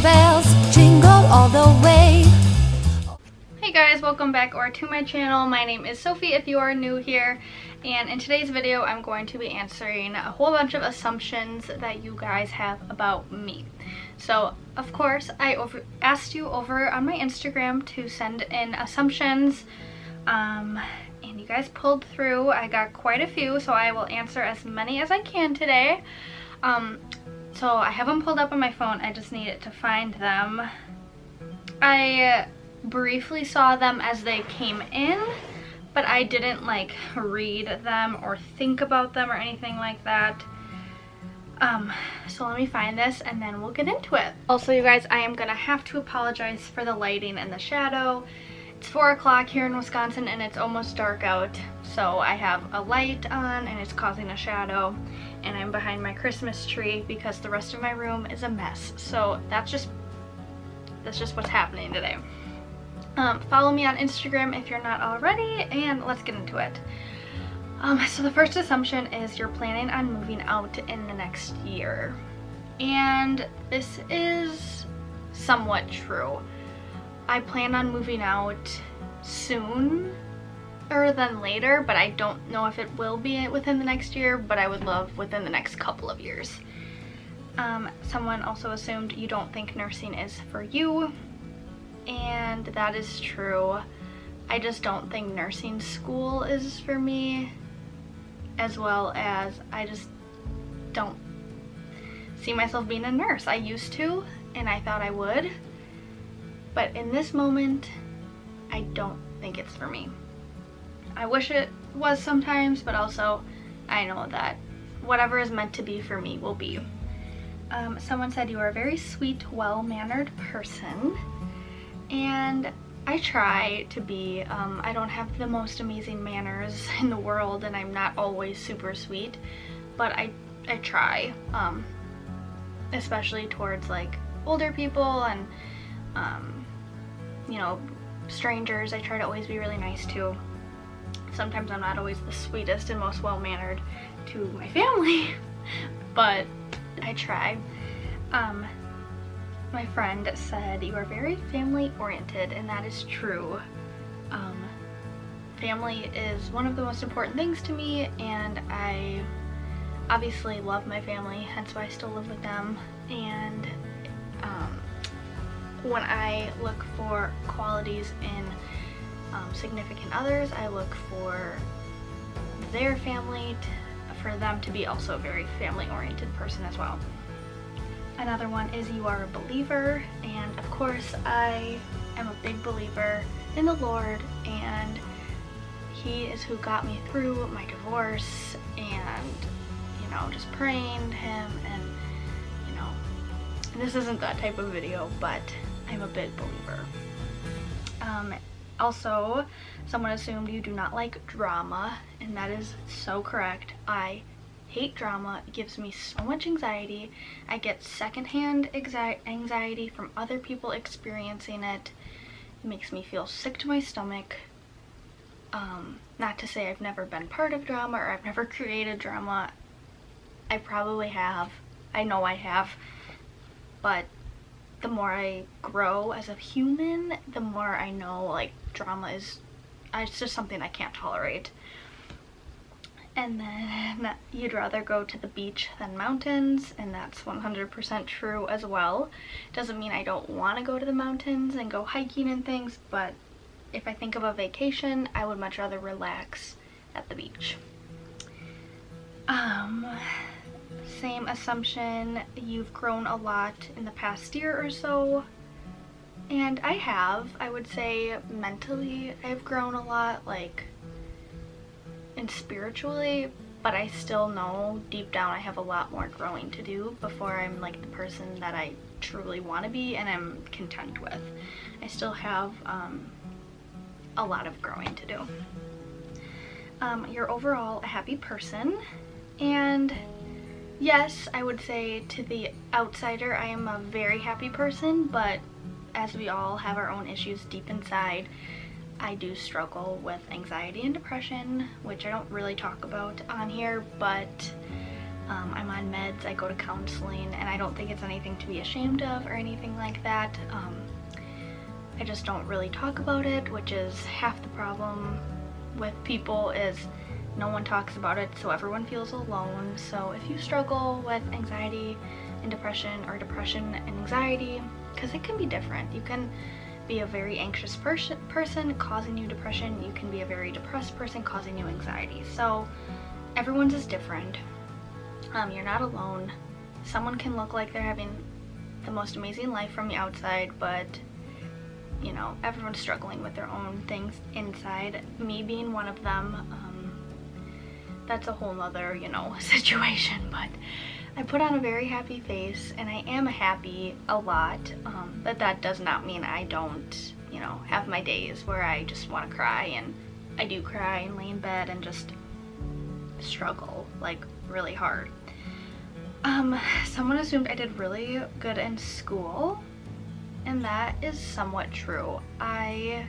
bells jingle all the way. Hey guys, welcome back to my channel. My name is Sophie if you are new here, and in today's video I'm going to be answering a whole bunch of assumptions that you guys have about me. So of course I asked you over on my Instagram to send in assumptions, and you guys pulled through. I got quite a few, so I will answer as many as I can today. So I have them pulled up on my phone, I just need it to find them. I briefly saw them as they came in, but I didn't like read them or think about them or anything like that. So let me find this and then we'll get into it. Also, you guys, I am gonna have to apologize for the lighting and the shadow. It's 4 o'clock here in Wisconsin and it's almost dark out, so I have a light on and it's causing a shadow, and I'm behind my Christmas tree because the rest of my room is a mess. So that's just what's happening today. Follow me on Instagram if you're not already, and let's get into it. So the first assumption is you're planning on moving out in the next year, and this is somewhat true. I plan on moving out sooner than later, but I don't know if it will be within the next year, but I would love within the next couple of years. Someone also assumed you don't think nursing is for you, and that is true. I just don't think nursing school is for me, as well as I just don't see myself being a nurse. I used to, and I thought I would, but in this moment, I don't think it's for me. I wish it was sometimes, but also I know that whatever is meant to be for me will be. Someone said you are a very sweet, well-mannered person, and I try to be. I don't have the most amazing manners in the world, and I'm not always super sweet, but I try, especially towards like older people and you know, strangers. I try to always be really nice to. Sometimes I'm not always the sweetest and most well-mannered to my family, but I try. My friend said you are very family-oriented, and that is true. Family is one of the most important things to me, and I obviously love my family, hence why I still live with them. And when I look for qualities in significant others, I look for their family, for them to be also a very family-oriented person as well. Another one is you are a believer, and of course I am a big believer in the Lord, and He is who got me through my divorce, and you know, just praying to Him, and you know, this isn't that type of video, but I'm a big believer. Also, someone assumed you do not like drama, and that is so correct. I hate drama. It gives me so much anxiety. I get secondhand anxiety from other people experiencing it. It makes me feel sick to my stomach. Not to say I've never been part of drama or I've never created drama. I probably have. I know I have. But the more I grow as a human, the more I know like drama is, it's just something I can't tolerate. And then you'd rather go to the beach than mountains, and that's 100% true as well. Doesn't mean I don't want to go to the mountains and go hiking and things, but if I think of a vacation, I would much rather relax at the beach. Same assumption, you've grown a lot in the past year or so, and I have. I would say mentally I've grown a lot, like, and spiritually, but I still know deep down I have a lot more growing to do before I'm like the person that I truly want to be and I'm content with. I still have a lot of growing to do. You're overall a happy person, and yes, I would say to the outsider I am a very happy person, but as we all have our own issues deep inside, I do struggle with anxiety and depression, which I don't really talk about on here, but I'm on meds, I go to counseling, and I don't think it's anything to be ashamed of or anything like that. I just don't really talk about it, which is half the problem with people, is no one talks about it, so everyone feels alone. So if you struggle with anxiety and depression, or depression and anxiety, because it can be different. You can be a very anxious person causing you depression. You can be a very depressed person causing you anxiety. So everyone's is different. You're not alone. Someone can look like they're having the most amazing life from the outside, but you know, everyone's struggling with their own things inside. Me being one of them. That's a whole nother, you know, situation, but I put on a very happy face, and I am happy a lot, but that does not mean I don't, you know, have my days where I just want to cry, and I do cry and lay in bed and just struggle, like, really hard. Someone assumed I did really good in school, and that is somewhat true. I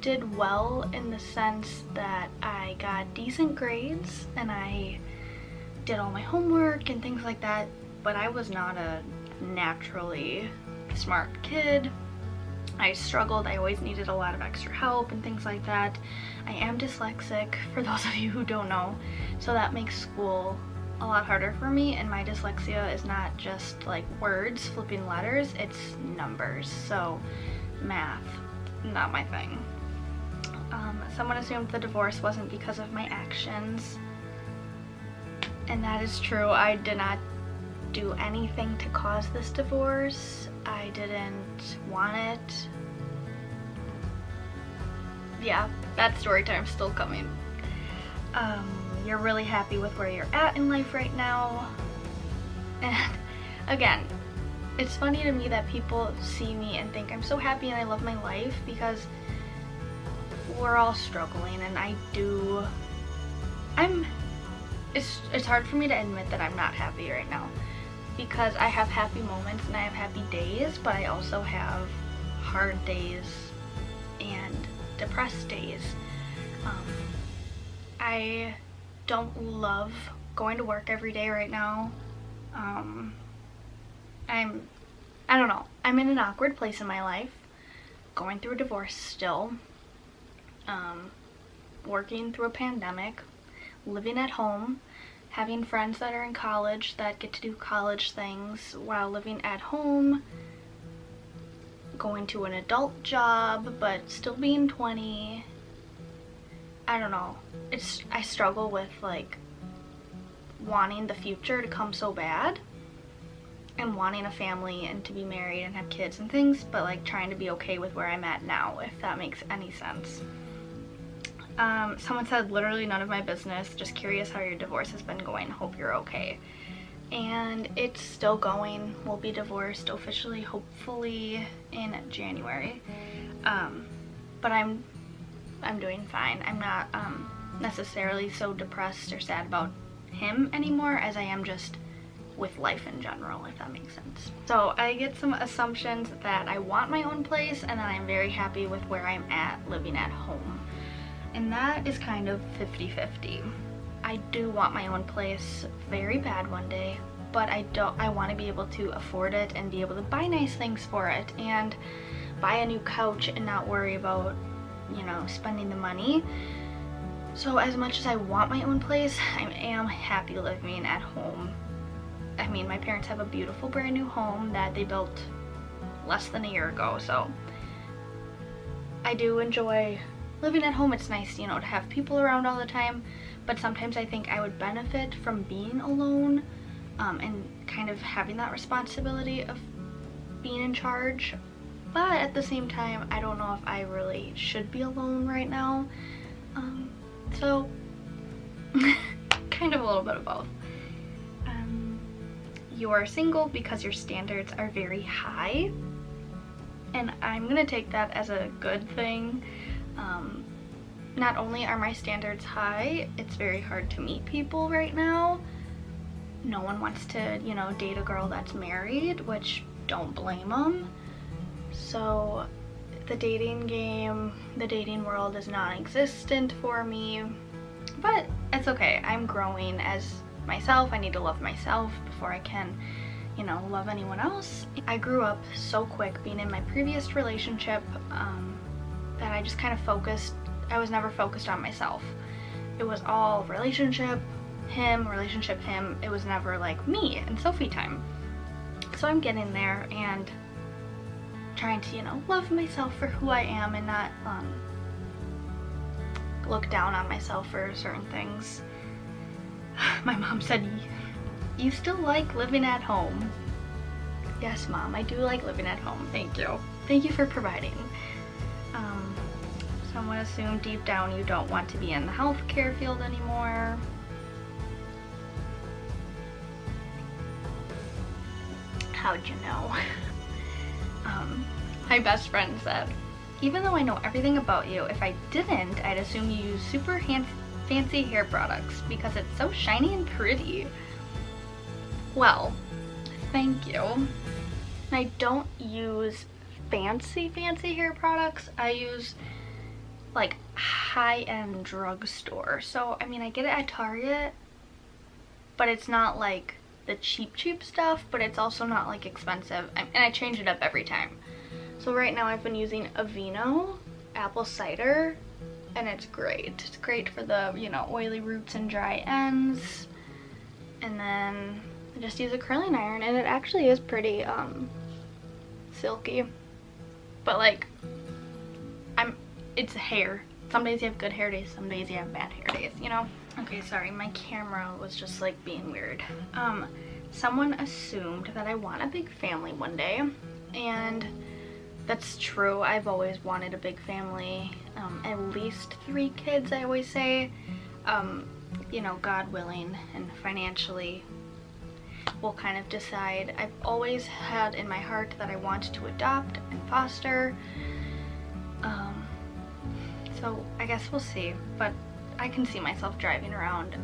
did well in the sense that I got decent grades and I did all my homework and things like that, but I was not a naturally smart kid. I struggled. I always needed a lot of extra help and things like that. I am dyslexic, for those of you who don't know, so that makes school a lot harder for me, and my dyslexia is not just like words, flipping letters, it's numbers, so math, not my thing. Someone assumed the divorce wasn't because of my actions, and that is true. I did not do anything to cause this divorce. I didn't want it. Yeah, that story time's still coming. You're really happy with where you're at in life right now. And again, it's funny to me that people see me and think I'm so happy and I love my life, because we're all struggling, and it's hard for me to admit that I'm not happy right now, because I have happy moments and I have happy days, but I also have hard days and depressed days. I don't love going to work every day right now. I don't know, I'm in an awkward place in my life, going through a divorce still, working through a pandemic, living at home, having friends that are in college that get to do college things while living at home, going to an adult job but still being 20. I don't know. I struggle with like wanting the future to come so bad, and wanting a family and to be married and have kids and things, but like trying to be okay with where I'm at now, if that makes any sense. Someone said, literally none of my business, just curious how your divorce has been going, hope you're okay. And it's still going. We'll be divorced officially hopefully in January, but I'm doing fine. I'm not necessarily so depressed or sad about him anymore as I am just with life in general, if that makes sense. So I get some assumptions that I want my own place and that I'm very happy with where I'm at living at home. And that is kind of 50-50. I do want my own place very bad one day, but I want to be able to afford it and be able to buy nice things for it and buy a new couch and not worry about, you know, spending the money. So as much as I want my own place, I am happy living at home. I mean, my parents have a beautiful brand new home that they built less than a year ago, so I do enjoy living at home. It's nice, you know, to have people around all the time, but sometimes I think I would benefit from being alone, and kind of having that responsibility of being in charge. But at the same time, I don't know if I really should be alone right now. So kind of a little bit of both. You are single because your standards are very high, and I'm gonna take that as a good thing. Not only are my standards high, it's very hard to meet people right now. No one wants to, you know, date a girl that's married, which don't blame them. So the dating game, the dating world is non-existent for me, but it's okay. I'm growing as myself. I need to love myself before I can, you know, love anyone else. I grew up so quick being in my previous relationship that I just kind of focused, I was never focused on myself. It was all relationship, him, it was never like me and Sophie time. So I'm getting there and trying to, you know, love myself for who I am and not look down on myself for certain things. My mom said, "You still like living at home?" Yes, Mom, I do like living at home. Thank you. Thank you for providing. So I'm gonna assume deep down you don't want to be in the healthcare field anymore. How'd you know? My best friend said, "Even though I know everything about you, if I didn't, I'd assume you use super fancy hair products because it's so shiny and pretty." Well, thank you. I don't use fancy hair products. I use like high-end drugstore. So I mean, I get it at Target, but it's not like the cheap stuff, but it's also not like expensive, and I change it up every time. So right now I've been using Aveeno apple cider, and it's great. It's great for the, you know, oily roots and dry ends. And then I just use a curling iron, and it actually is pretty silky. But like, it's hair. Some days you have good hair days, some days you have bad hair days, you know? Okay, sorry, my camera was just like being weird. Someone assumed that I want a big family one day, and that's true. I've always wanted a big family, at least 3 kids, I always say. You know, God willing and financially we'll kind of decide. I've always had in my heart that I want to adopt and foster. So I guess we'll see, but I can see myself driving around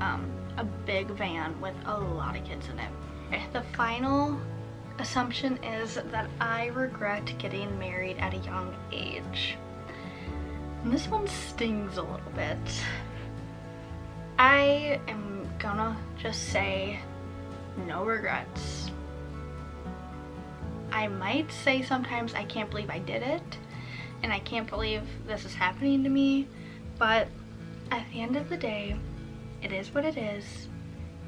a big van with a lot of kids in it. The final assumption is that I regret getting married at a young age. And this one stings a little bit. I am gonna just say no regrets. I might say sometimes I can't believe I did it, and I can't believe this is happening to me, but at the end of the day, it is what it is.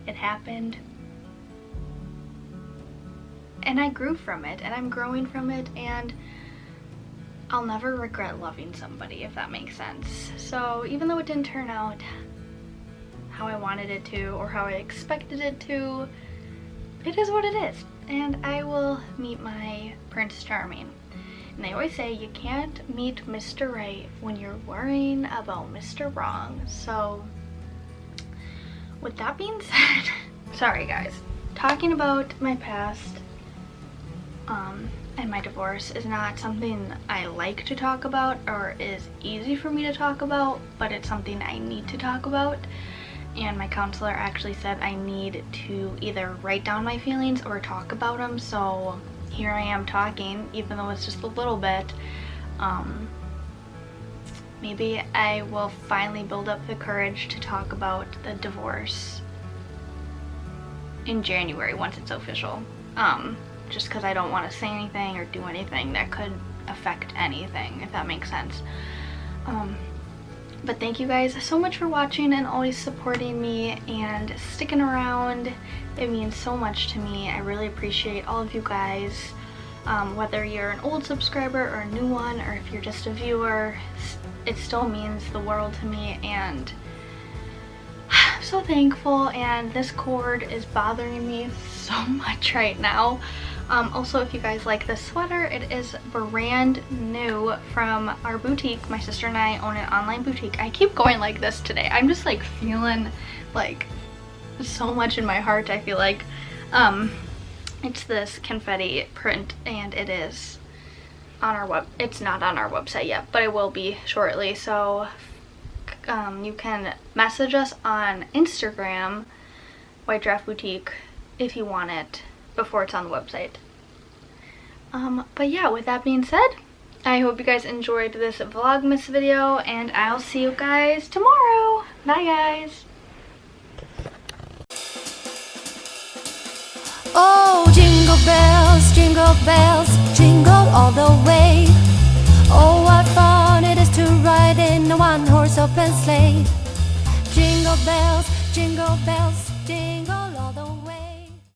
It happened, and I grew from it, and I'm growing from it, and I'll never regret loving somebody, if that makes sense. So even though it didn't turn out how I wanted it to or how I expected it to, it is what it is, and I will meet my Prince Charming. And they always say you can't meet Mr. Right when you're worrying about Mr. Wrong. So with that being said, sorry guys, talking about my past and my divorce is not something I like to talk about or is easy for me to talk about, but it's something I need to talk about. And my counselor actually said I need to either write down my feelings or talk about them, so here I am talking, even though it's just a little bit. Maybe I will finally build up the courage to talk about the divorce in January once it's official. Just because I don't want to say anything or do anything that could affect anything, if that makes sense. But thank you guys so much for watching and always supporting me and sticking around. It means so much to me. I really appreciate all of you guys. Whether you're an old subscriber or a new one, or if you're just a viewer, it still means the world to me, and I'm so thankful. And this cord is bothering me so much right now. Also, if you guys like this sweater, it is brand new from our boutique. My sister and I own an online boutique. I keep going like this today. I'm just like feeling like so much in my heart, I feel like. It's this confetti print, and it is on our it's not on our website yet, but it will be shortly. So you can message us on Instagram, White Draft Boutique, if you want it before it's on the website. But yeah, with that being said, I hope you guys enjoyed this Vlogmas video, and I'll see you guys tomorrow. Bye guys. Jingle bells, jingle all the way. Oh, what fun it is to ride in a one-horse open sleigh. Jingle bells, jingle